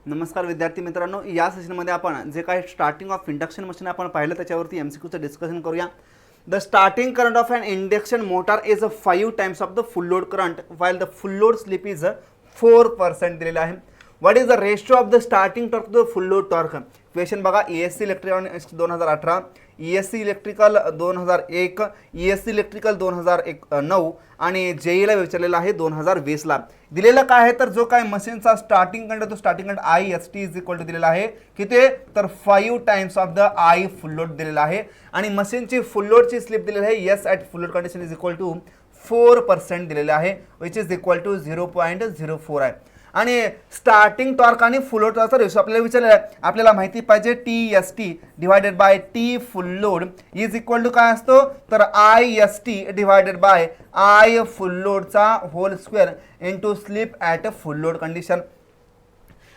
नमस्कार विद्यार्थी मित्रांनो, या सेशनमध्ये आपण जे काही स्टार्टिंग ऑफ इंडक्शन मशीन आपण पाहिलं त्याच्यावरती एमसीक्यूचं डिस्कशन करूया. The starting current of an induction motor is 5 times of the full load current while the full load slip is 4% दिलेलं आहे. What is the ratio of the starting torque to the full load torque. Question बघा, ESC electronics 2018, ESC electrical 2001, ESC electrical 2009 आणि JEE विचारलेला आहे 2020ला. दिलेलं काय आहे तर जो काय मशीनचा स्टार्टिंग करंट तो starting current IST is equal to दिलेला आहे किती तर 5 times of the I full load दिलेला आहे आणि मशीनची फुल लोडची स्लिप दिलेली आहे S at full load condition is equal to 4% दिलेले आहे विच इज इक्वल टू 0.04 आहे. आणि स्टार्टिंग टॉर्क आणि फुल लोड टॉर्कचा रेशो आपल्याला विचारलेला आहे. आपल्याला माहिती पाहिजे TST divided by T full load is equal to काय असतो तर IST divided by I full लोडचा whole square into slip at full load condition.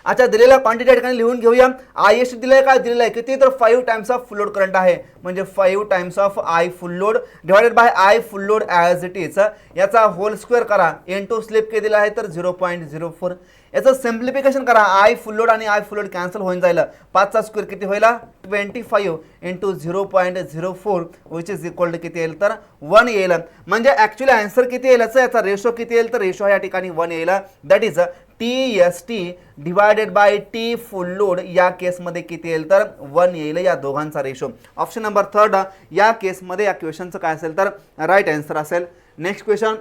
अच्छा, दिलेल्या क्वांटिटी या ठिकाणी लिहून घेऊया. IST दिलं आहे काय दिलेलं आहे किती तर 5 times of full load current आहे म्हणजे 5 times of I full load divided by I full load as it is याचा होल स्क्वेअर करा इंटू स्लिप किती दिला आहे तर 0.04. याचं सिम्प्लिफिकेशन करा. I फुल लोड आणि I फुल लोड कॅन्सल होऊन जाईल. 5चा स्क्वेअर किती होईल 25 into 0.04 which is equal to किती येईल तर 1 येईल. म्हणजे ॲक्च्युली आन्सर किती येईल याचा रेशो किती येईल तर रेशो या ठिकाणी 1 येईल. That is TST divided by T full load या केसमध्ये किती येईल तर 1 येईल या दोघांचा रेशो. ऑप्शन नंबर 3 या केसमध्ये या क्वेश्चनचं काय असेल तर राईट आन्सर असेल. Next question,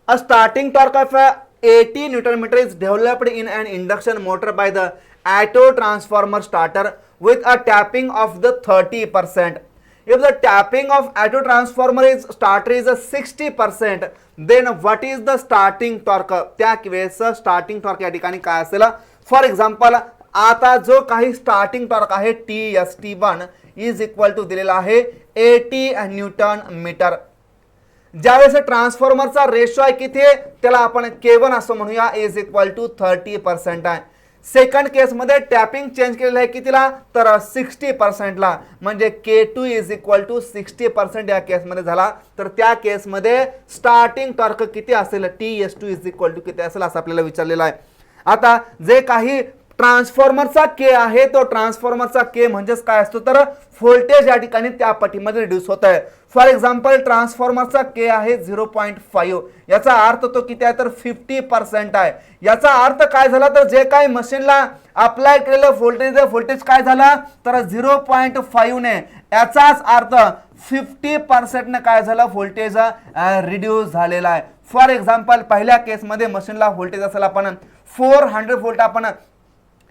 a starting torque of 80 newton metre is developed in an induction motor by the auto transformer starter with a tapping of the 30%. If the tapping of auto transformer is starter is a 60%, then what is the starting torque? त्या वेळेस starting torque या ठिकाणी काय असेल. For example आता जो काही starting torque आहे TST1 इज इक्वल टू दिलेला आहे 80 न्यूटन मीटर. ज्यावेळेस ट्रान्सफॉर्मरचा रेशो आहे किती त्याला आपण K1 असं म्हणूया इज इक्वल टू 30% आहे. सेकंड केसमध्ये टॅपिंग चेंज केलेलं आहे कितीला तर 60%ला म्हणजे K2 इज इक्वल टू 60% या केसमध्ये झाला. तर त्या केसमध्ये स्टार्टिंग टॉर्क किती असेल TS2 इज इक्वल टू किती असेल असं आपल्याला विचारलेलं आहे. आता जे काही ट्रान्सफॉर्मरचा K आहे तो ट्रान्सफॉर्मरचा K म्हणजेच काय असतो तर व्होल्टेज या ठिकाणी त्या पटीमध्ये रिड्यूस होत आहे. फॉर एक्झाम्पल ट्रान्सफॉर्मरचा K आहे 0.5 याचा अर्थ तो किती आहे तर 50% आहे. याचा अर्थ काय झाला तर जे काही मशीनला अप्लाय केलेलं व्होल्टेज काय झाला तर 0.5 ने याचाच अर्थ 50% ने काय झालं व्होल्टेज रिड्यूस झालेला आहे. फॉर एक्झाम्पल पहिल्या केसमध्ये मशीनला व्होल्टेज असेल आपण 400 व्होल्ट आपण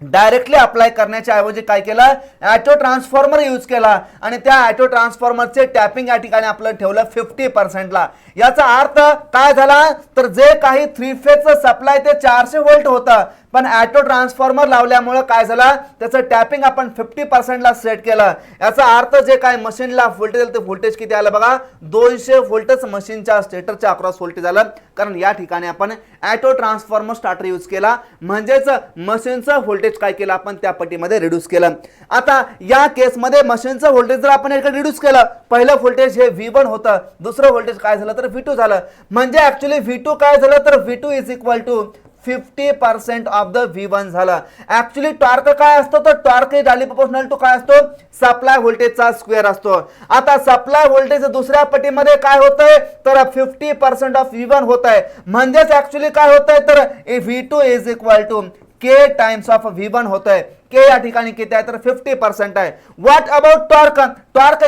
डायरेक्टली अप्लाय करण्याच्या ऐवजी काय केलं ऑटो ट्रान्सफॉर्मर यूज केला आणि त्या ऑटो ट्रान्सफॉर्मरचे टॅपिंग या ठिकाणी आपलं ठेवलं 50%ला. याचा अर्थ काय झाला तर जे काही 3 फेजचं सप्लाय ते 400 व्होल्ट होतं पण ऑटो ट्रान्सफॉर्मर लावल्यामुळे काय झालं त्याचं टॅपिंग आपण 50%ला सेट केलं. याचा अर्थ जे काय मशीनला व्होल्टेज ते व्होल्टेज किती आलं बघा 200 व्होल्टच मशीनच्या स्टेटरच्या अक्रॉस व्होल्टेज आलं कारण या ठिकाणी आपण ऑटो ट्रान्सफॉर्मर स्टार्टर यूज केला म्हणजेच मशीनचं व्होल्टेज काय केलं आपण त्या पटीमध्ये रिड्यूस केलं. आता या केसमध्ये मशीनचं व्होल्टेज जर आपण इकडे रिड्यूस केलं पहिलं व्होल्टेज हे V1 होतं दुसरं व्होल्टेज काय झालं तर V2 झालं म्हणजे ऍक्च्युली V2 काय झालं तर V2 is equal to 50% of the V1 झालं. ऍक्च्युली टॉर्क काय असतो तर torque is directly proportional to काय असतो सप्लाय व्होल्टेजचा स्क्वेअर असतो. आता सप्लाय व्होल्टेज दुसऱ्या पटीमध्ये काय होतंय तर 50% ऑफ V1 होत आहे म्हणजेच ऍक्च्युली काय होतंय तर V2 is equal to K times of V1 होत आहे. K या ठिकाणी किती आहे तर 50% आहे. What about torque. टॉर्क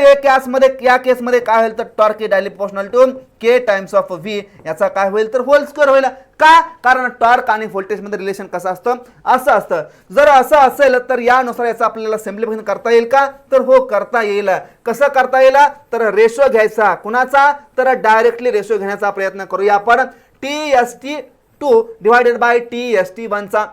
या केसमध्ये काय होईल तर torque is directly proportional to K times of V याचा काय होईल तर होल स्क्वेअर होईल. का कारण टॉर्क आणि व्होल्टेज मध्ये रिलेशन कसं असतं असं असतं. जर असं असेल तर यानुसार याचं आपल्याला सिम्प्लिफिकेशन करता येईल का तर हो करता येईल. कसं करता येईल तर रेशो घ्यायचा कुणाचा तर डायरेक्टली रेशो घेण्याचा प्रयत्न करूया आपण TST2 डिवायडेड बाय TST1 चा.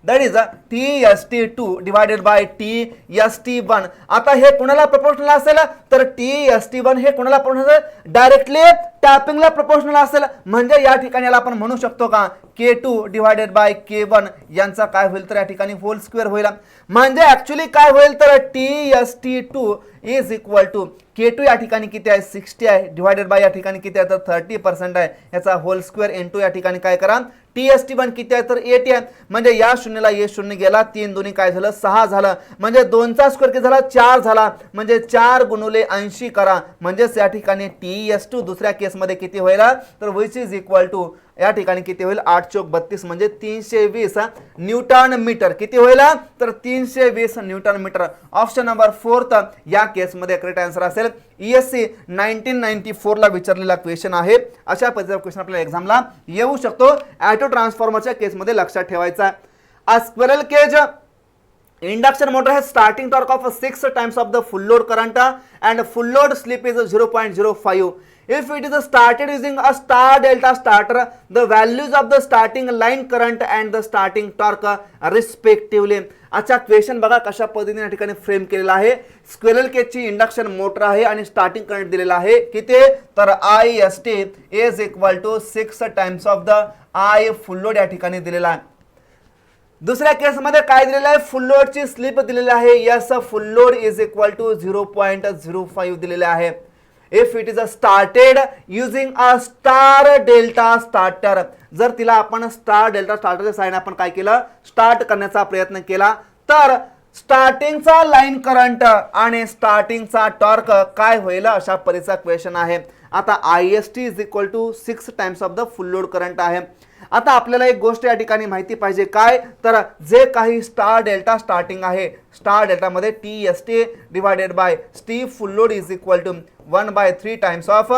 That is TST2 divided by TST1. आता हे कोणाला प्रोपोर्शनल असेल तर TST1 हे कोणाला प्रोपोर्शनल डायरेक्टली टॅपिंगला प्रोपोर्शनल असेल म्हणजे या ठिकाणी याला आपण म्हणू शकतो का K2 डिवायडेड बाय K1 यांचा काय होईल तर या ठिकाणी होल स्क्वेअर होईल. म्हणजे ऍक्च्युली काय होईल तर TST2 is equal to K2 या ठिकाणी किती आहे 60 आहे डिवायडेड बाय या ठिकाणी किती आहे तर 30% आहे याचा होल स्क्वेअर इंटू या ठिकाणी काय करा TST1 किती आहे तर 80 आहे. म्हणजे या शून्यला ये शून्य गेला 3 दोन्ही काय झालं 6 झालं. म्हणजे 2चा स्क्वेअर किती झाला 4 झाला. म्हणजे 4 गुणुले 80 करा म्हणजेच या ठिकाणी TS2 दुसऱ्या केसमध्ये किती होईल तर विच इज इक्वल टू या ठिकाणी किती होईल 8 चौक 32 म्हणजे 320 न्यूटन मीटर किती होईल तर 320 न्यूटन मीटर. ऑप्शन नंबर 4 या केसमध्ये करेक्ट आन्सर असेल. ESC 1994 ला विचारलेला क्वेश्चन आहे. अशा पद्धतीचा क्वेश्चन आपल्याला एक्झामला येऊ शकतो. ऑटो ट्रान्सफॉर्मरच्या केसमध्ये लक्षात ठेवायचा. A squirrel cage induction motor has starting torque of 6 times of the full load current and full load slip is 0.05. If it is started using a star delta starter, the values of the starting line current and the starting torque respectively. अच्छा question बघा कशा पद्धतीने या ठिकाणी frame केलेला आहे. Squirrel केजची induction motor आहे आणि स्टार्टिंग करंट दिलेला आहे किती तर IST is equal to 6 times of the I full load या ठिकाणी दिलेला आहे. दुसऱ्या केसमध्ये काय दिलेलं आहे फुल लोडची स्लिप दिलेली आहे. Yes full load is equal to 0.05 दिलेले आहे. If it is a started using a star delta starter, जर तिला आपण स्टार डेल्टा स्टार्टरच्या साहाय्याने आपण काय केलं स्टार्ट करण्याचा प्रयत्न केला तर स्टार्टिंगचा लाईन करंट आणि स्टार्टिंगचा टॉर्क काय होईल अशा परीचा क्वेश्चन आहे. आता IST is equal to 6 times of the full load current आहे. आता आपल्याला एक गोष्ट या ठिकाणी माहिती पाहिजे काय तर जे काही स्टार डेल्टा स्टार्टिंग आहे स्टार डेल्टा मध्ये TST divided by T full load is equal to 1/3 times of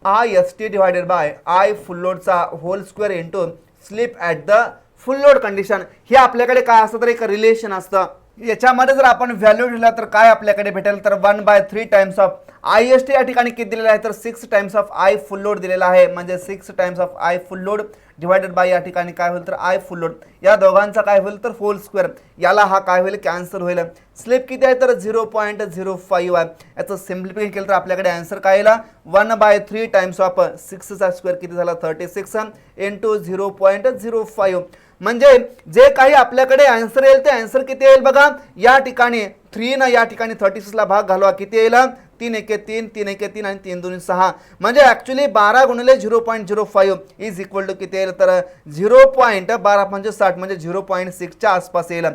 IST divided by I full लोडचा whole square into slip at the full load condition. हे आपल्याकडे काय असतं तर एक रिलेशन असतं. याच्यामध्ये जर आपण व्हॅल्यू दिला तर काय आपल्याकडे भेटेल तर 1/3 टाइम्स ऑफ IST या ठिकाणी किती दिलेला आहे तर 6 times of I full load दिलेला आहे. म्हणजे 6 times of I full load divided bye या ठिकाणी काय होईल तर I फुल लोड या दोघांचा काय होईल तर होल स्क्वेअर. याला हा काय होईल कॅन्सल होईल. स्लिप किती आहे तर 0.05 आहे. याचं सिम्प्लिफिकेशन केलं तर आपल्याकडे आन्सर काय येईल 1/3 टाइम्स ऑफ 6 चा स्क्वेअर किती झाला 36 इंटू 0.05. म्हणजे जे काही आपल्याकडे आन्सर येईल ते आन्सर किती येईल बघा या ठिकाणी 3 ना या ठिकाणी 36 ला भाग घालवा किती येईल 3 1 3 3 1 3 आणि 3 2 6 म्हणजे ऍक्च्युली 12 गुणिले 0.05 इज इक्वल टू किती येईल तर 0.12 म्हणजे 60 म्हणजे 0.6 च्या आसपास येईल.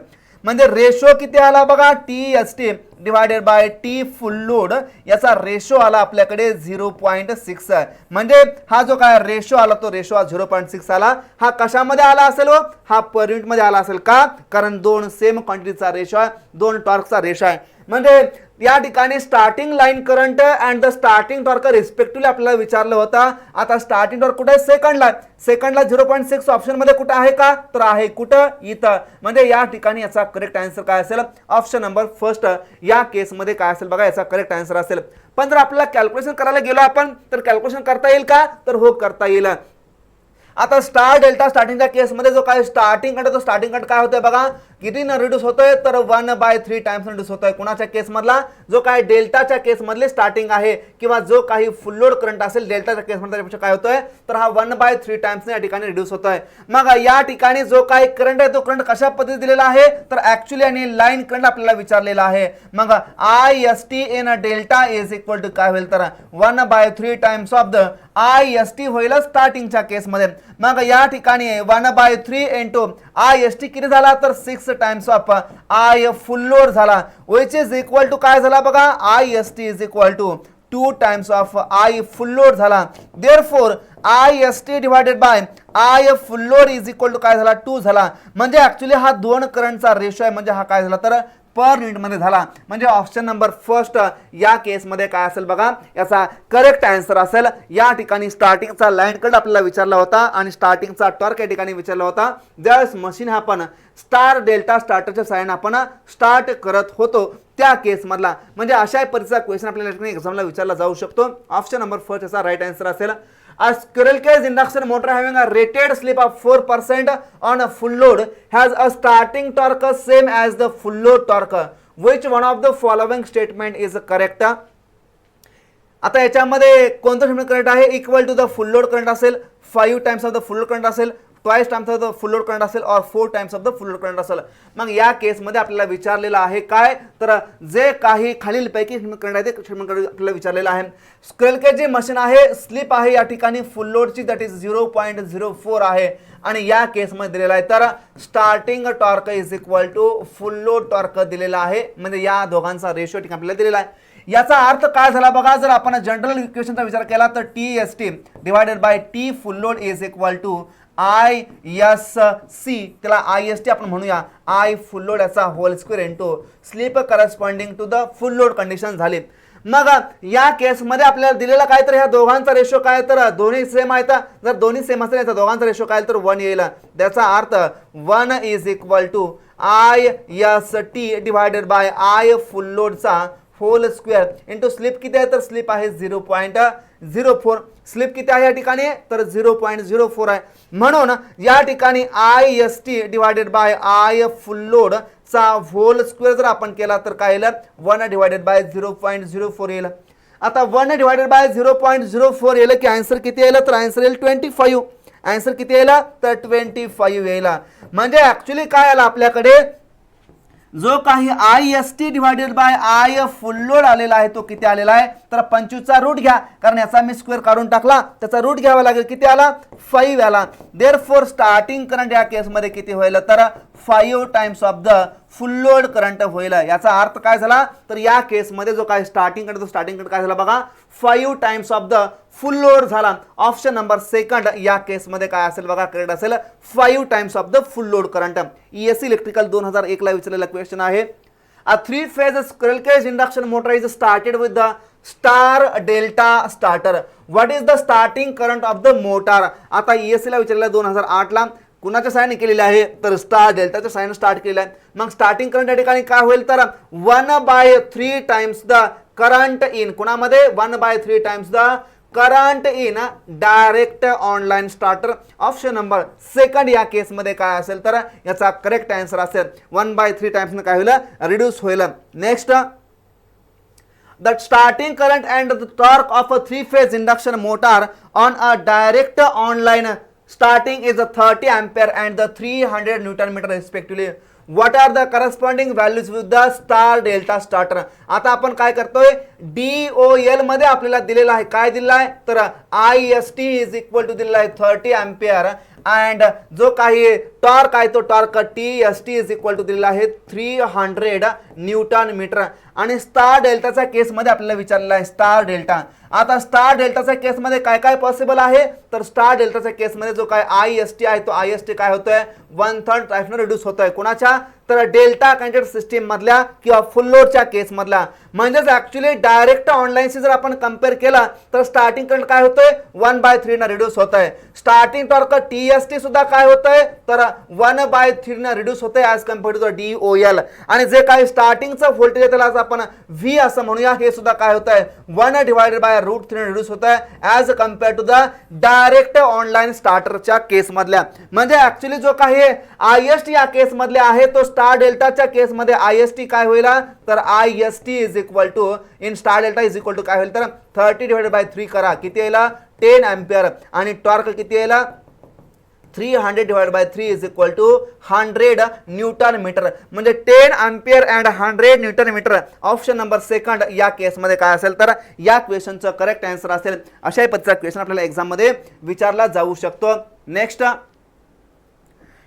म्हणजे रेशो किती आला बघा TST divided by T full load याचा रेशो आला आपल्याकडे 0.6. म्हणजे हा जो काय रेशो आला तो रेशो 0.6 आला. हा कशामध्ये आला असेल व हा पर युनिट मध्ये आला असेल का कारण दोन सेम क्वांटिटीचा रेशो आहे दोन टॉर्कचा रेशो आहे. म्हणजे या ठिकाणी starting line current and the starting torque respectively आपल्याला विचारलं होता. आता स्टार्टिंग टॉर्क कुठे आहे सेकंडला 0.6 ऑप्शन मध्ये कुठे आहे का तर आहे कुठं इथं. म्हणजे या ठिकाणी याचा करेक्ट आन्सर काय असेल ऑप्शन नंबर फर्स्ट या केसमध्ये काय असेल बघा याचा करेक्ट आन्सर असेल. पण जर आपल्याला कॅल्क्युलेशन करायला गेलो आपण तर कॅल्क्युलेशन करता येईल का तर हो करता येईल. आता स्टार डेल्टा स्टार्टिंगच्या केसमध्ये जो काय स्टार्टिंग करंट तो स्टार्टिंग करंट काय होतोय बघा किती न रिड्यूस होतोय तर 1/3 टाइम्स रिड्यूस होतोय. कुणाच्या केस मधला जो काय डेल्टाच्या केस मधले स्टार्टिंग आहे किंवा जो काही फुल लोड करंट असेल डेल्टाच्या केस मध्ये त्यापेक्षा काय होतोय तर हा 1/3 टाइम्स या ठिकाणी रिड्यूस होतोय. मग या ठिकाणी जो काही करंट आहे तो करंट कशा पद्धतीने दिलेला आहे तर ऍक्च्युअली आणि लाईन करंट आपल्याला विचारलेला आहे. मग IST in delta is equal to काय होईल तर 1/3 टाइम्स ऑफ द IST होईल स्टार्टिंगच्या केस मध्ये. मग या ठिकाणी 1/3 इंटू IST किती झाला तर 6 times of I full load झाला विच इज इक्वल टू काय झाला बघा IST is equal to 2 times of I full load झाला. Therefore IST divided by I full load is equal to काय झाला 2 झाला. म्हणजे ऍक्च्युली हा दोन करंटचा रेशो आहे. म्हणजे हा काय झाला तर पर युनिट मध्ये झाला. म्हणजे ऑप्शन नंबर फर्स्ट या केसमध्ये काय असेल बघा याचा करेक्ट आन्सर असेल. या ठिकाणी स्टार्टिंगचा लाईन करंट आपल्याला विचारला होता आणि स्टार्टिंगचा टॉर्क या ठिकाणी विचारला होता. ज्यावेळेस मशीन आपण स्टार डेल्टा स्टार्टरच्या साहाय्याने आपण स्टार्ट करत होतो त्या केस मधला. म्हणजे अशा परीचा क्वेश्चन आपल्याला एक्झामला विचारला जाऊ शकतो. ऑप्शन नंबर फर्स्ट याचा राईट आन्सर असेल. A squirrel cage induction motor having a rated slip of 4% on a full load has a starting torque same as the full load torque. Which one of the following statement is correct? आता याच्यामध्ये कोणतं terminal current आहे equal to the full load current असेल 5 times of the full load current असेल twice times of the full load current असेल और 4 times of the full load current असेल. मग या केसमध्ये आपल्याला विचारलेलं आहे काय तर जे काही खालीलपैकी करंट आहे ते आपल्याला विचारलेलं आहे. स्क्वेअर केज जे मशीन आहे स्लिप आहे या ठिकाणी फुल लोडची दॅट इज 0.04 आहे आणि या केसमध्ये दिलेला आहे तर starting torque is equal to full load torque दिलेला आहे. म्हणजे या दोघांचा रेशो ठिकाणी आपल्याला दिलेला आहे. याचा अर्थ काय झाला बघा, जर आपण जनरल इक्वेशनचा विचार केला तर TST divided by T full load is equal to ISC, त्याला IST आपण म्हणूया I फुल लोड याचा whole square into slip corresponding to the full load condition झाली. मग या केसमध्ये आपल्याला दिलेला काय तर ह्या दोघांचा रेशो काय तर दोन्ही सेम आहेत. जर दोन्ही सेम असेल तर दोघांचा रेशो काय तर 1 येईल. त्याचा अर्थ 1 is equal to IST divided by I full लोडचा होल स्क्वेअर इंटू स्लिप किती आहे तर स्लिप आहे 0.04. स्लिप किती आहे या ठिकाणी तर 0.04 आहे. म्हणून या ठिकाणी IST divided by I full load चा होल स्क्वेअर जर आपण केला तर काय येईल 1 डिवायडेड बाय 0.04 येईल. आता 1 डिवायडेड बाय 0.04 येईल की आन्सर किती येईल तर आन्सर येईल 25. आन्सर किती येईल तर 25 येईल. म्हणजे ऍक्च्युली काय आलं आपल्याकडे जो काही IST divided by I full load आलेला आहे तो किती आलेला आहे तर 25चा रूट घ्या, कारण याचा मी स्क्वेअर काढून टाकला त्याचा रूट घ्यावा लागेल. किती आला 5 आला. देअरफॉर स्टार्टिंग करंट या केसमध्ये किती होईल तर 5 times of the full load current होईल. याचा अर्थ काय झाला तर या केसमध्ये जो काय स्टार्टिंग करंट तो स्टार्टिंग करंट काय झाला बघा 5 times of the full load झाला. ऑप्शन नंबर सेकंड या केसमध्ये काय असेल बघा करेक्ट असेल 5 times of the full load current. ESC electrical 2001 ला विचारलेला क्वेश्चन आहे. A 3-phase squirrel cage induction motor is started with the star delta starter. What is the starting current of the motor? आता ESC ला विचारलेला 2008 ला कुणाच्या साहाय्याने केलेले आहे तर स्टार डेल्टाच्या साहाय्याने स्टार्ट केलेला आहे. मग स्टार्टिंग करंट या ठिकाणी काय होईल तर 1/3 टाइम्स द करंट इन कुणामध्ये 1/3 times the current in direct online starter. Option number second या केसमध्ये काय असेल तर याचा करेक्ट आन्सर असेल 1/3 टाइम्स काय होईल रिड्यूस होईल. Next the starting current and the torque of a 3-phase induction motor on a direct online starting is a 30 ampere and the 300 newton meter respectively. What are the corresponding values with the star delta starter? आता आपण काय करतोय DOL मध्ये आपल्याला दिलेला आहे काय दिलेला आहे तर IST इज इक्वल टू दिलेला आहे 30 अँपिअर अँड जो काही टॉर्क आहे तो torque TST is equal to दिलेला आहे 300 न्यूटन मीटर. आणि स्टार डेल्टाच्या केसमध्ये आपल्याला विचारलेला आहे स्टार डेल्टा. आता स्टार डेल्टाच्या केसमध्ये काय काय पॉसिबल आहे तर स्टार डेल्टाच्या केसमध्ये जो काय IST आहे तो IST काय होतोय 1/3 टाइपने रिड्यूस होतोय. कोणाच्या तर डेल्टा कनेक्टेड सिस्टीम मधल्या किंवा फुल लोडच्या केस मधला. म्हणजेच ऍक्च्युली डायरेक्ट ऑनलाईनशी जर आपण कंपेअर केला तर स्टार्टिंग करंट काय होतोय 1/3 ने रिड्यूस होतोय. स्टार्टिंग टॉर्क TST सुद्धा काय होतंय तर 1/3 ने रिड्यूस होतंय ॲज कम्पेअर्ड टू DOL. आणि जे काही स्टार्टिंगचं व्होल्टेज आहे त्याला आपण V असं म्हणूया. हे सुद्धा काय होतंय 1 डिवायडेड बाय √3 रिड्यूस होतंय as compared to the direct online स्टार्टरच्या केस मधल्या. म्हणजे ऍक्च्युली जो काही IST या केस मधले आहे तो स्टार डेल्टाच्या केस मध्ये IST काय होईल तर IST is equal to in star delta is equal to काय होईल तर 30 डिवायडेड बाय 3 करा किती येईल 10 अँपिअर आणि टॉर्क किती येईल 300 divide by 3 is equal to 100 newton metre. म्हणजे 10 ampere and 100 newton metre. Option number second या केसमध्ये काय असेल तर या क्वेश्चनचं करेक्ट आन्सर असेल. अशाही पद्धतीचा क्वेश्चन आपल्याला एक्झाम मध्ये विचारला जाऊ शकतो. Next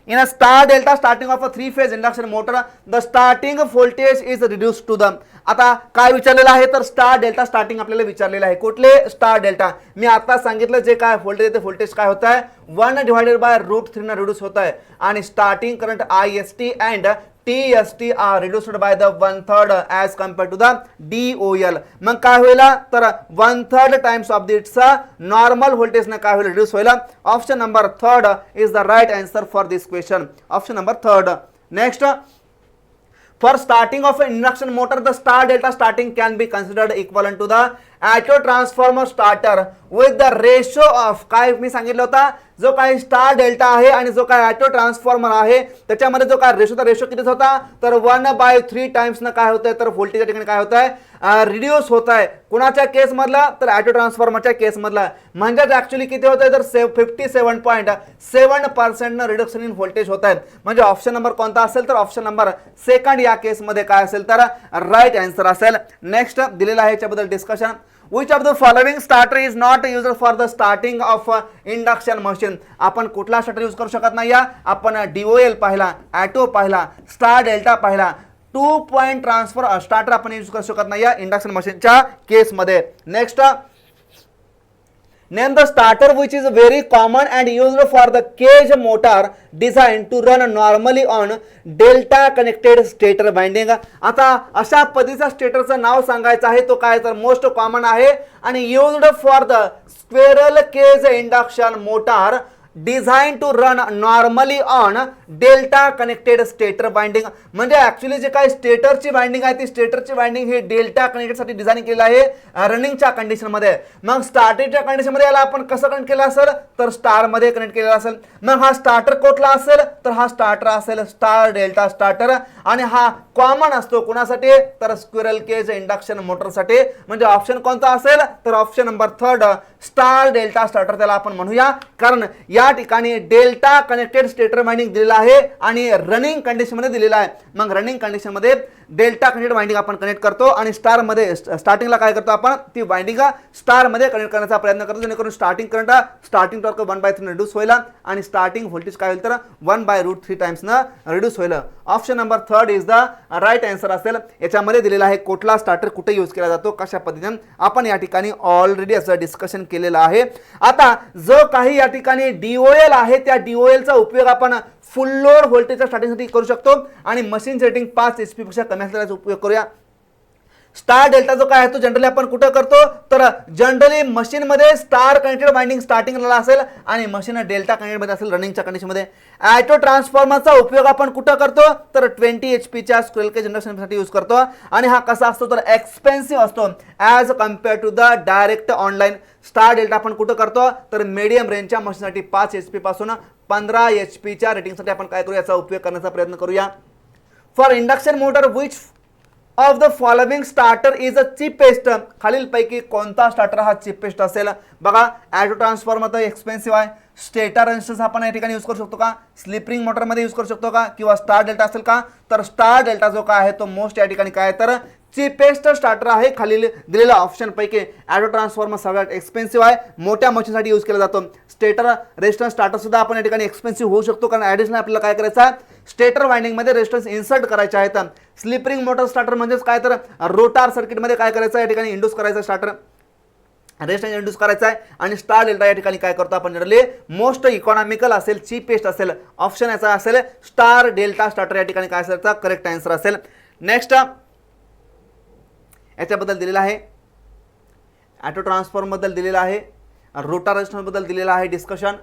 in a star delta starting of a 3-phase induction motor the starting voltage is reduced to the. आता काय विचारलेलं आहे तर स्टार डेल्टा स्टार्टिंग आपल्याला विचारलेलं आहे. कुठले स्टार डेल्टा मी आता सांगितलं जे काय व्होल्टेज ते व्होल्टेज काय होत आहे 1 डिवायडेड बाय √3 ने रिड्यूस होत आहे. आणि starting current IST and TST are reduced by the 1/3 as compared to the DOL. मग काय होईल तर 1/3 times of its normal voltage ने काय होईल रिड्यूस होईल. Option number third is the right answer for this question. Option number third. Next for starting of an induction motor the star delta starting can be considered equivalent to the auto transformer starter with the ratio of, काय मी सांगितलं होता, जो काही star delta आहे आणि जो काय auto transformer आहे त्याच्यामध्ये जो काय रेशो किती होता, तर 1/3 टाइम्स न काय होतंय, तर व्होल्टेज या ठिकाणी काय होत आहे, रिड्यूस होत आहे. कुणाच्या केस मधला, तर ऑटो ट्रान्सफॉर्मरच्या केस मधला. म्हणजे ऍक्च्युअली किती होत आहे, तर 57.7% रिडक्शन इन व्होल्टेज होत आहे. म्हणजे ऑप्शन नंबर कोणता असेल, तर ऑप्शन नंबर सेकंड या केस मध्ये काय असेल, तर राईट आन्सर असेल. नेक्स्ट दिलेला आहे याच्याबद्दल discussion. Which of the following starter is not used for the starting of induction machine? आपण कुठला स्टार्टर यूज करू शकत नाही. आपण DOL पाहिला, ऑटो पाहिला, स्टार डेल्टा पाहिला, 2 पॉइंट ट्रान्सफर स्टार्टर आपण यूज करू शकत नाही या इंडक्शन मशीनच्या केस मध्ये. Next, name the starter which is very common and used for the cage motor designed to run normally on delta connected stator winding. आता अशा पद्धतीचा स्टेटरचं नाव सांगायचं आहे, तो काय, तर मोस्ट कॉमन आहे आणि used for the squirrel cage induction motor design to run normally on delta connected stator winding. म्हणजे ऍक्च्युली जे काही स्टेटरची वाइंडिंग आहे ती स्टेटरची वाइंडिंग ही डेल्टा कनेक्टेड साठी डिझाईन केलेलं आहे रनिंगच्या कंडिशन मध्ये. मग स्टार्टिंगच्या कंडिशन मध्ये याला आपण कसं कनेक्ट केलं असेल, तर स्टार मध्ये कनेक्ट केलेला असेल. मग हा स्टार्टर कुठला असेल, तर हा स्टार्टर असेल स्टार डेल्टा स्टार्टर. आणि हा कॉमन असतो कुणासाठी, तर स्क्विरल केज इंडक्शन मोटरसाठी. म्हणजे ऑप्शन कोणता असेल, तर option number third star delta starter त्याला आपण म्हणूया. कारण या ठिकाणी डेल्टा कनेक्टेड स्टेटर वाइंडिंग दिलेला आहे आणि रनिंग कंडिशन मध्ये दिलेला आहे. मग रनिंग कंडिशन मध्ये डेल्टा कनेक्टेड वाइंडिंग आपण कनेक्ट करतो आणि स्टार मध्ये स्टार्टिंगला काय करतो, आपण ती वाइंडिंग स्टार मध्ये कनेक्ट करण्याचा प्रयत्न करतो, जेणेकरून starting current starting torque 1/3 reduce होईल आणि स्टार्टिंग व्होल्टेज काय होईल, तर 1/√3 टाइम्स न रिड्यूस होईल. Option number third is the right answer असेल. याच्यामध्ये दिलेला आहे कुठला स्टार्टर कुठे यूज केला जातो, कशा पद्धतीने आपण या ठिकाणी ऑलरेडी असं डिस्कशन केलेलं आहे. आता जो काही या ठिकाणी DOL आहे त्या DOL चा उपयोग आपण फुल लोड व्होल्टेजच्या स्टार्टिंगसाठी करू शकतो आणि मशीन सेटिंग 5 HP पेक्षा कमी असल्याचा उपयोग करूया. स्टार डेल्टा जो काय आहे तो जनरली आपण कुठं करतो, तर जनरली मशीन मध्ये स्टार कनेक्टेड वाइंडिंग स्टार्टिंगला असेल आणि मशीन डेल्टा कनेक्टेड मध्ये असेल रनिंगच्या कंडिशन मध्ये. ऑटो ट्रान्सफॉर्मरचा उपयोग आपण कुठं करतो, तर 20 HP च्या स्क्विरल केज इंडक्शन साठी यूज करतो आणि हा कसा असतो, तर एक्सपेन्सिव्ह असतो as compare to the direct online. Star delta आपण कुठं करतो, तर मीडियम रेंजच्या मशीनसाठी 5 HP पासून 15 HP च्या रेटिंगसाठी आपण काय करू, याचा उपयोग करण्याचा प्रयत्न करूया. For induction motor which of the following starter is a cheapest, खालील पैकी कोणता स्टार्टर हा चीपेस्ट असेल. बघा, ऑटो ट्रान्सफॉर्मर तर एक्सपेन्सिव्ह आहे, स्टेटर रेजिस्टन्स आपण या ठिकाणी यूज करू शकतो का, स्लिप मोटर मध्ये यूज करू शकतो का, किंवा स्टार डेल्टा असेल का, तर स्टार डेल्टा जो काय आहे तो मोस्ट या ठिकाणी काय, तर चीपेस्ट स्टार्टर आहे खालील दिलेल्या ऑप्शन पैकी. ऑटो ट्रान्सफॉर्मर सगळ्यात एक्सपेन्सिव्ह आहे, मोठ्या मशीनसाठी यूज केला जातो. स्टेटर रेजिस्टन्स स्टार्टर सुद्धा आपण या ठिकाणी एक्सपेन्सिव्ह होऊ शकतो, कारण ॲडिशनल आपल्याला काय करायचं आहे, स्टेटर वाइंडिंग मध्ये रेजिस्टन्स इन्सर्ट करायचे आहेत. स्लिप रिंग मोटर स्टार्टर म्हणजेच काय, तर रोटार सर्किट मध्ये काय करायचं, या ठिकाणी इंड्यूस करायचं स्टार्टर रेजिस्टन्स इंड्यूस करायचा आहे. आणि स्टार डेल्टा या ठिकाणी काय करतो आपण जनरली मोस्ट इकॉनॉमिकल असेल, चीपेस्ट असेल. ऑप्शन याचा असेल स्टार डेल्टा स्टार्टर या ठिकाणी काय असेल, करेक्ट आन्सर असेल. नेक्स्ट याच्याबद्दल दिलेला आहे, ऑटो ट्रान्सफॉर्मर बद्दल दिलेला आहे, रोटार रेजिस्टन्स बद्दल दिलेला आहे डिस्कशन,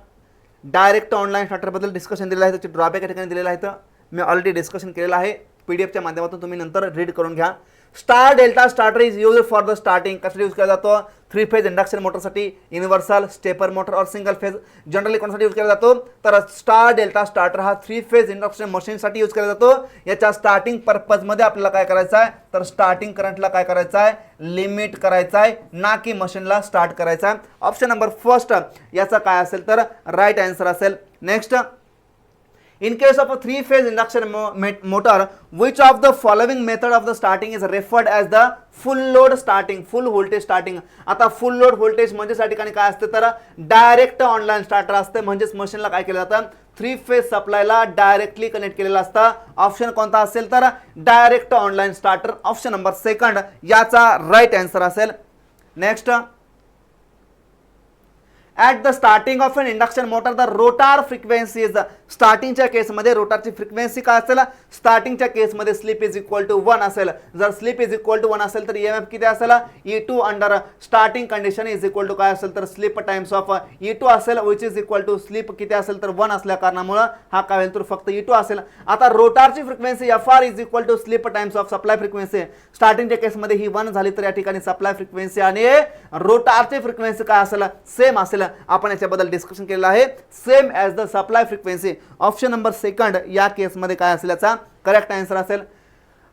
डायरेक्ट ऑनलाईन स्टार्टर बद्दल डिस्कशन दिलेलं आहे, त्याचे ड्रॉबॅक या ठिकाणी दिलेला आहे. तर मी ऑलरेडी डिस्कशन केलेलं आहे, पीडीएफच्या माध्यमातून तुम्ही नंतर रीड करून घ्या. Star delta starter is use for the starting, कशासाठी यूज केला जातो, 3 फेज इंडक्शन मोटरसाठी, युनिव्हर्सल स्टेपर मोटर और सिंगल फेज. जनरली कोणासाठी यूज केला जातो, तर स्टार डेल्टा स्टार्टर हा 3 फेज इंडक्शन मशीनसाठी यूज केला जातो. याच्या स्टार्टिंग पर्पज मध्ये आपल्याला काय करायचं आहे, तर स्टार्टिंग करंटला काय करायचं आहे, लिमिट करायचं आहे, ना की मशीनला स्टार्ट करायचं आहे. ऑप्शन नंबर फर्स्ट याचा काय असेल, तर राईट आन्सर असेल. Next, in case of a 3-phase induction motor, which of the following method of the starting is referred as the full load starting, full voltage starting. आता full load voltage म्हणजे या ठिकाणी काय असते, तर direct online starter असते. म्हणजेच मशीनला काय केलं जातं, 3 फेज सप्लायला डायरेक्टली कनेक्ट केलेलं असतं. ऑप्शन कोणता असेल, तर direct online starter. Option number second याचा राईट आन्सर असेल. Next, at the starting of an induction motor the rotor frequency is स्टार्टिंगच्या केसमध्ये रोटारची फ्रिक्वेन्सी काय असेल, स्टार्टिंगच्या केसमध्ये स्लिप इज इक्वल टू 1 असेल. जर स्लिप इज इक्वल टू 1 असेल तर ईएमएफ किती असेल, E2 under starting condition is equal to काय असेल तर स्लिप टाइम्स ऑफ E2 असेल, which is equal to slip किती असेल तर 1 असल्या कारणामुळे हा काय होईल तर फक्त E2 असेल. आता रोटारची frequency FR is equal to slip times of supply frequency. स्टार्टिंगच्या केसमध्ये ही 1 झाली तर या ठिकाणी सप्लाय फ्रिक्वेन्सी आणि रोटारची फ्रिक्वेन्सी काय असेल, सेम असेल. आपण याच्याबद्दल डिस्कशन केलेलं आहे, same as the supply frequency. Option number second या केसमध्ये काय असेल याचा करेक्ट आन्सर असेल.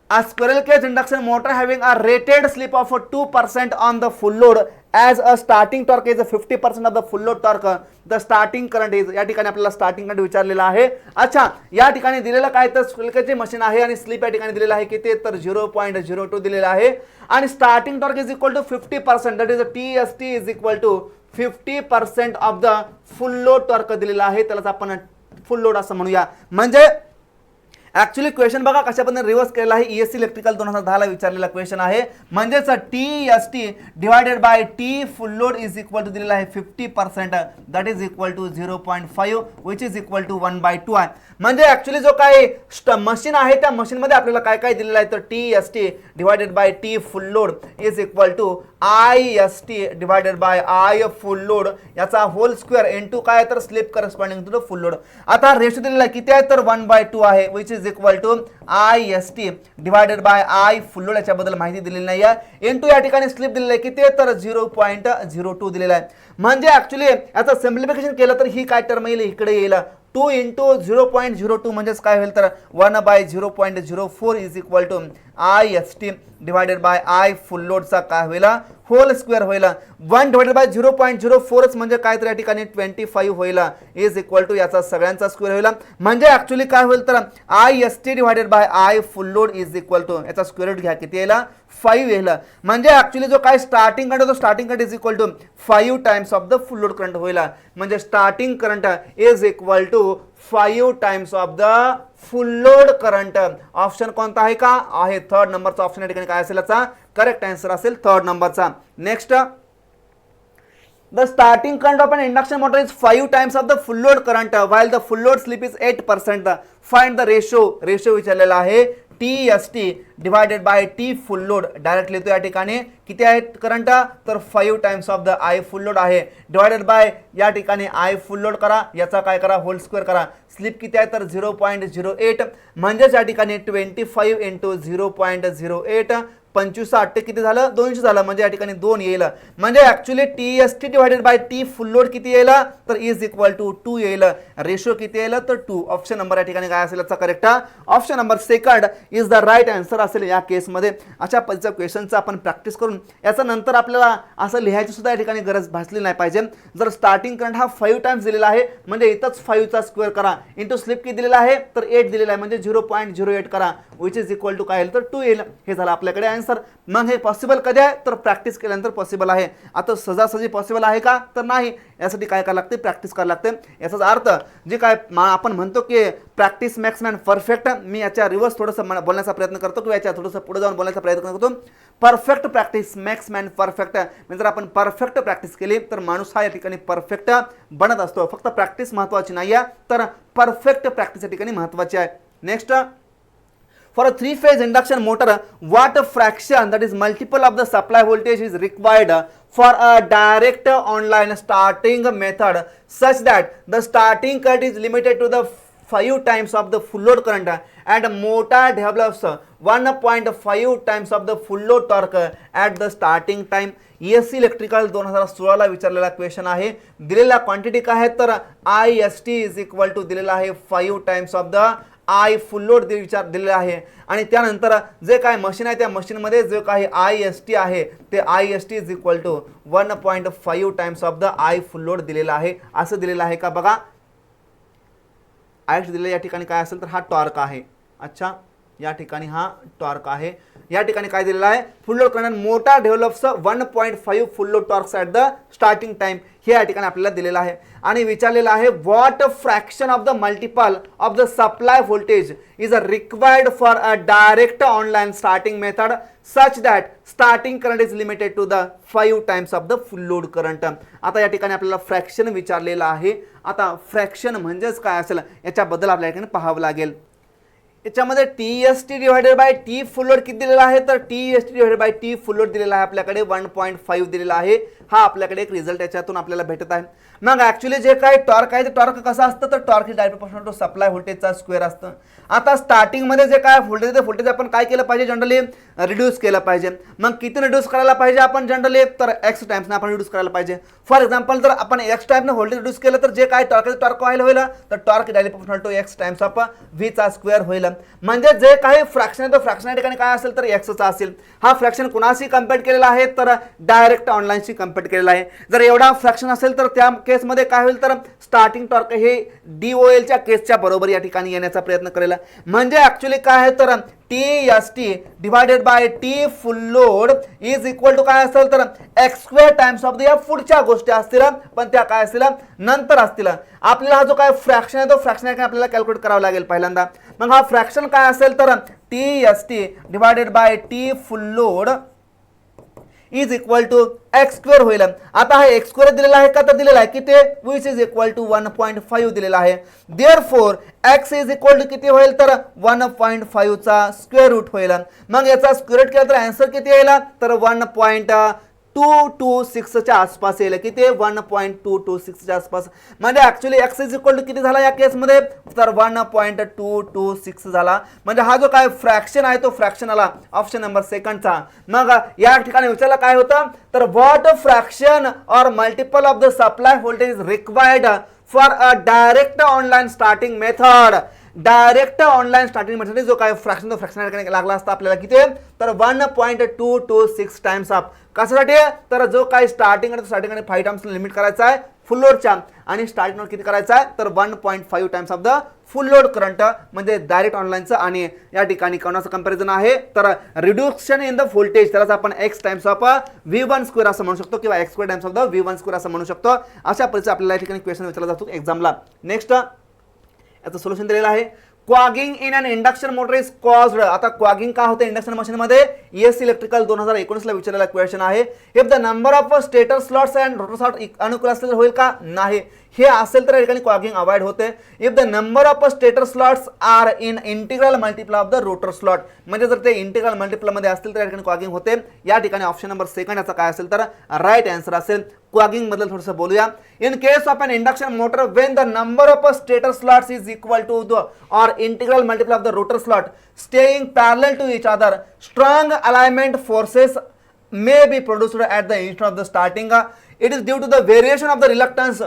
A squirrel cage induction motor having a rated slip of 2% on the full load as a starting torque is 50% of the full load torque. The starting current is, या ठिकाणी आपल्याला starting current विचारलेला आहे. अच्छा, या ठिकाणी दिलेलं काय तर स्क्विरल केजची मशीन आहे आणि स्लिप या ठिकाणी दिलेला आहे किती तर 0.02 दिलेला आहे आणि starting torque is equal to 50%, that is TST is equal to 50% of the full load torque दिलेला आहे, त्यालाच आपण फुल लोड असं म्हणूया. म्हणजे ऍक्च्युअली क्वेश्चन बघा कशा पद्धतीने रिव्हर्स केलेला आहे. ESC इलेक्ट्रिकल 2010 ला विचारलेला क्वेश्चन आहे. म्हणजेच TST divided by T full load is equal to दिलेला आहे 50%, that is equal to 0.5 which is equal to 1/2 आहे. म्हणजे ऍक्च्युली जो काही मशीन आहे त्या मशीन मध्ये आपल्याला काय काय दिलेलं आहे तर TST divided by T full load is equal to IST divided by I full load याचा होल स्क्वेअर इनटू काय तर slip corresponding to the full load. आता रेशो दिलेला किती आहे तर 1/2 आहे, which is equal to IST divided by I full load. याच्याबद्दल माहिती दिलेली नाही आहे. इनटू या ठिकाणी स्लिप दिलेलं आहे किती आहे तर 0.02 दिलेला आहे. म्हणजे ऍक्च्युली याचं सिम्प्लिफिकेशन केलं तर ही काय टर्म येईल इकडे येईल 2 इंटू 0.02 म्हणजेच काय होईल तर 1/0.04 is equal to IST divided by I full लोडचा काय होईल होल स्क्वेअर होईल. 1 डिवायडेड बाय 0.04 म्हणजे काय तर या ठिकाणी 25 होईल इज इक्वल टू याचा सगळ्यांचा स्क्वेअर होईल. म्हणजे ऍक्च्युली काय होईल तर IST divided by I full load is equal to याचा स्क्वेअर रूट घ्या किती येईल 5 येईल. म्हणजे ऍक्च्युली जो काय स्टार्टिंग करंट होतो starting current is equal to 5 times of the full load current होईल. म्हणजे starting current is equal to 5 times of the full load current. Option कोणता आहे का आहे थर्ड नंबरचा ऑप्शन या ठिकाणी काय असेल याचा करेक्ट आन्सर असेल थर्ड नंबरचा. Next, the starting current of an induction motor is 5 times of the full load current while the full load slip is 8%. Find the ratio विचारलेला आहे TST divided by T full load. Direct लिहितो या ठिकाणी किती आहे current तर 5 times of the I full load आहे divided by या ठिकाणी I फुल लोड करा, याचा काय करा होल स्क्वेअर करा. स्लिप किती आहे तर 0.08 म्हणजेच या ठिकाणी 25 इंटू 0.08 25 किती झालं 200 झालं. म्हणजे या ठिकाणी 2 येईल. म्हणजे actually TST divided by T full load किती येईल तर इज इक्वल टू 2 येईल. रेशो किती येईल तर 2. ऑप्शन नंबर या ठिकाणी काय असेल याचा correct option number second is the right answer असेल या केसमध्ये. अशा पद्धतीच्या क्वेश्चनचा आपण प्रॅक्टिस करून याचा नंतर आपल्याला असं लिहायची सुद्धा या ठिकाणी गरज भासली नाही पाहिजे. जर स्टार्टिंग करंट हा 5 टाइम्स दिलेला आहे म्हणजे इथंच 5 चा स्क्वेअर करा इंटू स्लिप किती दिलेला आहे तर 8 दिलेला आहे म्हणजे 0.08 करा विच इज इक्वल टू काय येईल तर 2 येईल. हे झालं आपल्याकडे आन्सर. मग हे पॉसिबल कधी आहे तर प्रॅक्टिस केल्यानंतर पॉसिबल आहे. आता सहजासहजी पॉसिबल आहे का तर नाही. यासाठी काय करायला लागते प्रॅक्टिस करायला लागते. याचाच अर्थ जे काय आपण म्हणतो की प्रॅक्टिस मॅक्स मॅन परफेक्ट. मी याच्या रिव्हर्स थोडंसं बोलण्याचा प्रयत्न करतो किंवा याच्या थोडंसं पुढे जाऊन बोलण्याचा प्रयत्न करतो. Perfect practice max man perfect. म्हणजे जर आपण परफेक्ट प्रॅक्टिस केली तर माणूस हा या ठिकाणी परफेक्ट बनत असतो. फक्त प्रॅक्टिस महत्त्वाची नाही आहे तर परफेक्ट प्रॅक्टिस या ठिकाणी महत्त्वाची आहे. Next, for a 3-phase induction motor, what fraction, that is multiple of the supply voltage, is required for a direct online starting method such that the starting current is limited to the 5 times of the full load current and motor develops 1.5 times of the full load torque at the starting time. ESC electrical 2016 ला विचारलेला question आहे. दिलेला quantity काय आहे तर IST is equal to दिलेला आहे 5 times of the I full load विचार दिलेला आहे आणि त्यानंतर जे काय मशीन आहे त्या मशीनमध्ये जे काही IST आहे ते IST is equal to 1.5 times of the I full load दिलेला आहे. असं दिलेलं आहे का बघा. IST दिलेलं या ठिकाणी काय असेल तर हा टॉर्क आहे. अच्छा, या ठिकाणी हा टॉर्क आहे. या ठिकाणी काय दिलेला आहे, full load current motor develops 1.5 full load torques at the starting time, हे या ठिकाणी आपल्याला दिलेलं आहे. आणि विचारलेलं आहे what fraction of the multiple of the supply voltage is required for a direct online starting method such that starting current is limited to the 5 times of the full load current. आता या ठिकाणी आपल्याला fraction विचारलेलं आहे. आता fraction म्हणजेच काय असेल याच्याबद्दल आपल्या ठिकाणी पाहावं लागेल. याच्यामध्ये TST divided by T full load किती दिलेला आहे, तर TST divided by T full load दिलेला आहे आपल्याकडे 1.5 दिलेला आहे. हा आपल्याकडे एक रिझल्ट याच्यातून आपल्याला भेटत आहे. मग ऍक्च्युली जे काही टॉर्क आहे ते टॉर्क कसं असतं, तर torque is direct proportional to supply व्होल्टेजचा स्क्वेअर असतं. आता स्टार्टिंग मध्ये जे काय व्होल्टेज ते व्होल्टेज आपण काय केलं पाहिजे, जनरली रिड्यूस केलं पाहिजे. मग किती रिड्यूस करायला पाहिजे आपण जनरली, तर x टाइम्सने आपण रिड्यूस करायला पाहिजे. फॉर एक्झाम्पल जर आपण x टाइमने व्होल्टेज रिड्यूस केलं तर जे काय टॉर्क व्हायला होईल, तर torque direct proportional to x times of v चा स्क्वेअर होईल. म्हणजे जे काही फ्रॅक्शन आहे तो फ्रॅक्शन या ठिकाणी काय असेल, तर x चा असेल. हा फ्रॅक्शन कुणाशी कम्पेअर केलेला आहे, तर डायरेक्ट ऑनलाईनशी कम्पेअर केलेला आहे. जर एवढा फ्रॅक्शन असेल तर त्या केसमध्ये काय होईल, तर स्टार्टिंग टॉर्क हे DOL च्या केसच्या बरोबर या ठिकाणी येण्याचा प्रयत्न करेल. म्हणजे ऍक्च्युली काय आहे, तर TST divided by T full load is equal to काय असेल, तर x square times of the, या पुढच्या गोष्टी असतील पण त्या काय असतील नंतर असतील. आपल्याला हा जो काय फ्रॅक्शन आहे तो फ्रॅक्शन आपल्याला कॅल्क्युलेट करावा लागेल पहिल्यांदा. मग हा फ्रॅक्शन काय असेल, तर TST divided by T full load is equal to X square होईल. आता हा एक्स स्क्वेअर दिलेला आहे का, तर दिलेला आहे किती, विच इज इक्वल टू 1.5 दिलेला आहे. Therefore X is equal to किती होईल, तर 1.5 चा स्क्वेअर रूट होईल. मग याचा स्क्वेअर रूट केला तर आन्सर किती येईल, तर 1.226 च्या आसपास येईल. किती, 1.226 च्या आसपास. म्हणजे actually X is equal to किती झाला या केसमध्ये, तर 1.226 झाला. म्हणजे हा जो काय फ्रॅक्शन आहे तो फ्रॅक्शन आला ऑप्शन नंबर सेकंडचा. मग या ठिकाणी विचारलं काय होतं, तर व्हॉट फ्रॅक्शन और multiple of the supply voltage is required for a direct online starting method. Direct online starting method जो काय फ्रॅक्शन तो फ्रॅक्शन लागला असता आपल्याला किती, तर 1.226 टाइम्स ऑफ. कशासाठी, तर जो काही स्टार्टिंग आहे स्टार्टिंग आणि 5 टाइम्स लिमिट करायचा आहे फुल लोडच्या, आणि स्टार्टिंग लोड किती करायचा आहे, तर 1.5 times of the full load current. म्हणजे डायरेक्ट ऑनलाईनचं. आणि या ठिकाणी कोणाचं कंपॅरिझन आहे, तर रिड्युक्शन इन द व्होल्टेज, त्यालाच आपण x times of v1 square असं म्हणू शकतो, किंवा x square times of the v1 square असं म्हणू शकतो. अशा पद्धतीने आपल्याला या ठिकाणी क्वेश्चन विचारला जातो एक्झामला. नेक्स्ट याचं सोल्युशन दिलेलं आहे. Cogging in an induction motor is caused. आता क्वागिंग का होते इंडक्शन मशीन मध्ये, ES इलेक्ट्रिकल 2019 ला विचारलेला क्वेश्चन आहे. If the number of stator slots and rotor slot अनुकूल असेल तर होईल का, नाही. हे असेल तर या ठिकाणी क्वागिंग अवॉइड होते. If the number of stator slots are in integral multiple of the rotor slot, म्हणजे जर ते इंटिग्रल मल्टिपल मध्ये असतील तर या ठिकाणी क्वागिंग होते. या ठिकाणी ऑप्शन नंबर सेकंड याचा काय असेल, तर राईट आन्सर असेल. क्वागिंग बद्दल थोडंसं बोलूया. In case of an induction motor when the number of stator slots is equal to the or integral multiple of the rotor slot staying parallel to each other, strong alignment forces may be produced at the instant of the starting. It is due to the variation of the reluctance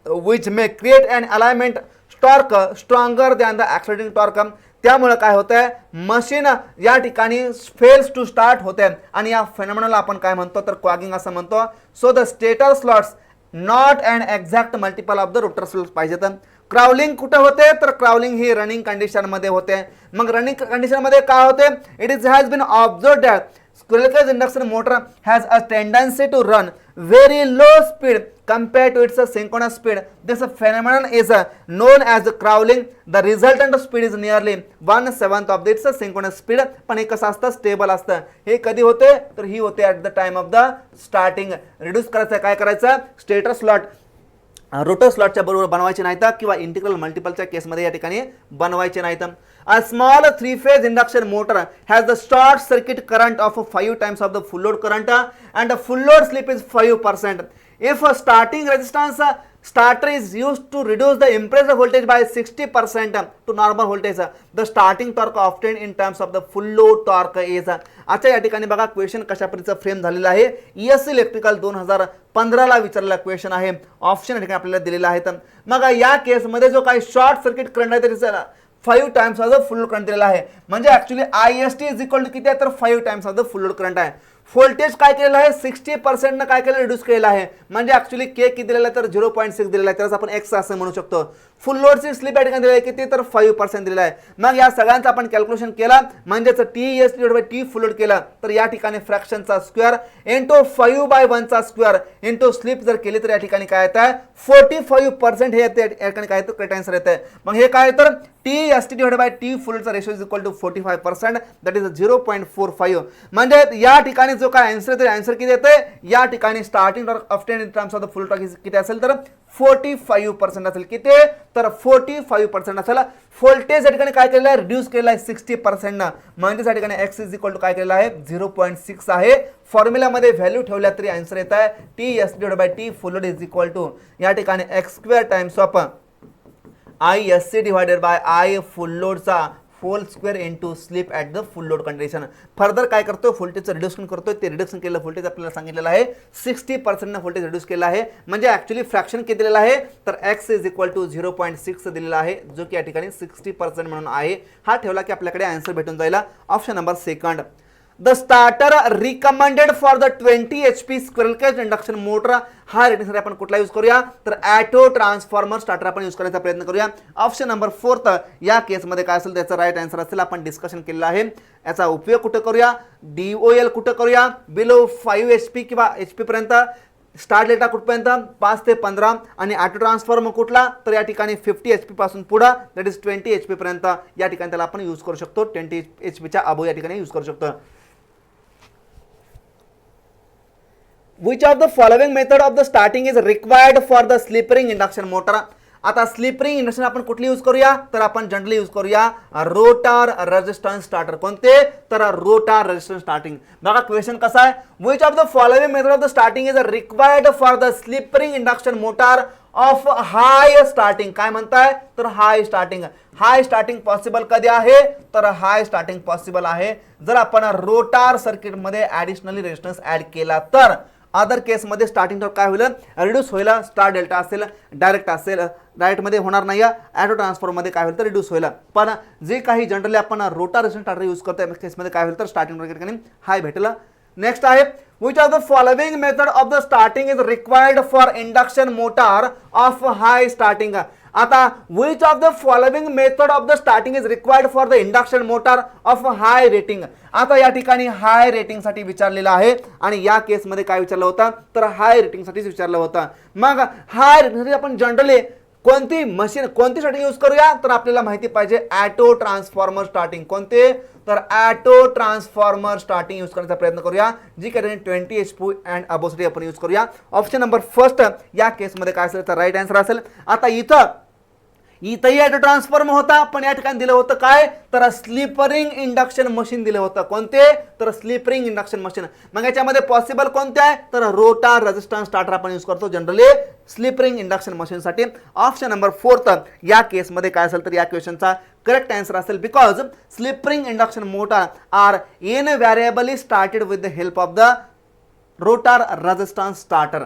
which may create an alignment torque stronger than the accelerating torque. त्यामुळे काय होतंय, machine या ठिकाणी fails to start होते आणि या फेनॉमेनॉला आपण काय म्हणतो, तर क्वागिंग असं म्हणतो. So the stator slots not and exact multiple of the rotor slots पाहिजेत. क्राउलिंग कुठे होते, तर क्राउलिंग ही रनिंग कंडिशन मध्ये होते. मग रनिंग कंडिशन मध्ये काय होते, it is has been observed that squirrel cage induction motor has a tendency to run very low speed compared to its synchronous speed. This phenomenon is known as crawling. The resultant speed is nearly 1/7 of its synchronous speed. पण हे कसं असतं, stable असतं. हे कधी होते, तर ही होते at the time of the starting. Reduce करायचं, काय करायचं, स्टेटर स्लॉट रोटर स्लॉटच्या बरोबर बनवायचे नाहीत, किंवा इंटिग्रल मल्टिपलच्या केसमध्ये या ठिकाणी बनवायचे नाहीत. A small 3-phase induction motor has the short circuit current of 5 times of the full load current and the full load slip is 5%. If a starting resistance starter is used to reduce the impulse voltage by 60% to normal voltage, the starting torque obtained in terms of the full load torque is. अच्छा, या ठिकाणी बघा question कशा पद्धतीचं frame झालेला आहे. ES electrical 2015 ला विचारलेला क्वेश्चन आहे. ऑप्शन या ठिकाणी आपल्याला दिलेला आहे. मग या केसमध्ये जो काही शॉर्ट सर्किट करंट आहे त्याचा 5 times of the full load current दिलेला आहे. म्हणजे actually IST is equal to किती आहे, तर 5 times of the full load current आहे. व्होल्टेज काय केलेलं आहे 60% काय केलं रिड्यूस केलेलं आहे म्हणजे ऍक्च्युली के किती दिलेला आहे तर 0.6 दिलेला आहे त्याला आपण एक्स असं म्हणू शकतो फुल लोडची स्लिप या ठिकाणी दिलेली आहे किती तर 5% दिलेला आहे मग या सगळ्यांचं आपण कॅल्क्युलेशन केला म्हणजेच T divided by T full load केला तर या ठिकाणी फ्रॅक्शनचा स्क्वेअर इंटू 5/1 चा स्क्वेअर इंटू स्लिप जर केली तर या ठिकाणी काय येत आहे 45% हे येते या ठिकाणी काय येतं करेक्ट आन्सर येत आहे मग हे काय तर T divided by T full लोडचा ratio is equal to 45% that is 0.45 म्हणजे या ठिकाणी जो काय आन्सर आहे आन्सर किती येते या ठिकाणी starting torque obtain in terms of the full torque किती असेल तर 45% असेल किती तर 45% असेल व्होल्टेज या ठिकाणी काय केलेलं आहे रिड्यूस केलेला आहे 60% ना म्हणजे या ठिकाणी x इज इक्वल टू काय केलेलं आहे 0.6 आहे फॉर्म्युला मध्ये व्हॅल्यू ठेवल्या तरी आन्सर येत आहे T S divided by T full load is equal to या ठिकाणी x square times of ISC divided by I full लोडचा whole square into slip at the full load condition further काय करतोय व्होल्टेजचं reduction करतोय ते reduction केलेलं voltage आपल्याला सांगितलेलं आहे 60% ने व्होल्टेज रिड्यूस केलं आहे म्हणजे ऍक्च्युली फ्रॅक्शन किती दिलेलं आहे तर x इज इक्वल टू 0.6 दिलेला आहे जो की या ठिकाणी 60% म्हणून आहे हा ठेवला की आपल्याकडे आन्सर भेटून जाईल option number second the starter recommended for the 20 HP squirrel cage induction motor हा रेटिंगसाठी आपण कुठला यूज करूया तर ऑटो ट्रान्सफॉर्मर स्टार्टर आपण यूज करायचा प्रयत्न करूया ऑप्शन नंबर 4 या केसमध्ये काय असेल त्याचा राईट आन्सर असेल आपण डिस्कशन केलेला आहे याचा उपयोग कुठे करूया DOL कुठे करूया बिलो 5 HP किंवा HP पर्यंत स्टार्ट डेटा कुठपर्यंत 5 ते 15 आणि ऑटो ट्रान्सफॉर्मर कुठला तर या ठिकाणी 50 HP पासून पुढे दॅट इज 20 HP पर्यंत या ठिकाणी त्याला आपण यूज करू शकतो 20 HP च्या अबो या ठिकाणी यूज करू शकतो Which of the following method of the starting is required for the slip ring induction motor? आता स्लिप रिंग इंडक्शन आपण कुठली यूज करूया तर आपण जनरली यूज करूया रोटर रेजिस्टन्स स्टार्टर कोणते तर रोटर रेजिस्टन्स स्टार्टिंग बघा क्वेश्चन कसा आहे which of the following method of the starting is required for the slip ring induction motor of high starting काय म्हणताय तर हाय स्टार्टिंग पॉसिबल कधी आहे तर हाय स्टार्टिंग पॉसिबल आहे जर आपण रोटर सर्किट मध्ये ऍडिशनली रेजिस्टन्स ऍड केला तर अदर केस मध्ये स्टार्टिंग टॉर्क काय होईल रिड्यूस होईल स्टार डेल्टा असेल डायरेक्ट मध्ये होणार नाही ऑटो ट्रान्सफॉर्मर मध्ये काय होईल तर रिड्यूस होईल पण जे काही जनरली आपण रोटर रेजिस्टन्स स्टार्टर यूज करतो या केस मध्ये काय होईल तर स्टार्टिंग टॉर्क ठिकाणी हाय भेटेल नेक्स्ट आहे which of the following method of the starting is required for induction motor of high starting आता which of the following method of the starting is required for the induction motor of high rating आता या ठिकाणी हाय rating साठी विचारलेलं आहे आणि या केस मध्ये काय विचारलं होतं तर हाय रेटिंग साठीच विचारलं होतं मग हाय रेटिंग साठी आपण जनरली कोणती मशीन कोणती स्टार्टिंग यूज करूया तर आपल्याला माहिती पाहिजे ऑटो ट्रान्सफॉर्मर स्टार्टिंग कोणते तर ऑटो ट्रान्सफॉर्मर स्टार्टिंग यूज करण्याचा प्रयत्न करूया जी काही 20 HP अँड अबोव साठी आपण यूज करूया ऑप्शन नंबर फर्स्ट या केसमध्ये काय असेल तर राईट आन्सर असेल आता इथंही ऑटो ट्रान्सफॉर्मर होता पण या ठिकाणी दिलं होतं काय तर स्लिपरिंग इंडक्शन मशीन दिलं होतं कोणते तर स्लिपरिंग इंडक्शन मशीन मग याच्यामध्ये पॉसिबल कोणते आहे तर रोटर रेजिस्टन्स स्टार्टर आपण यूज करतो जनरली स्लिपरिंग इंडक्शन मशीन साठी ऑप्शन नंबर 4 या केसमध्ये काय असेल तर या क्वेश्चनचा करेक्ट आन्सर असेल because slip ring induction motor are invariably started with the help of the rotor resistance starter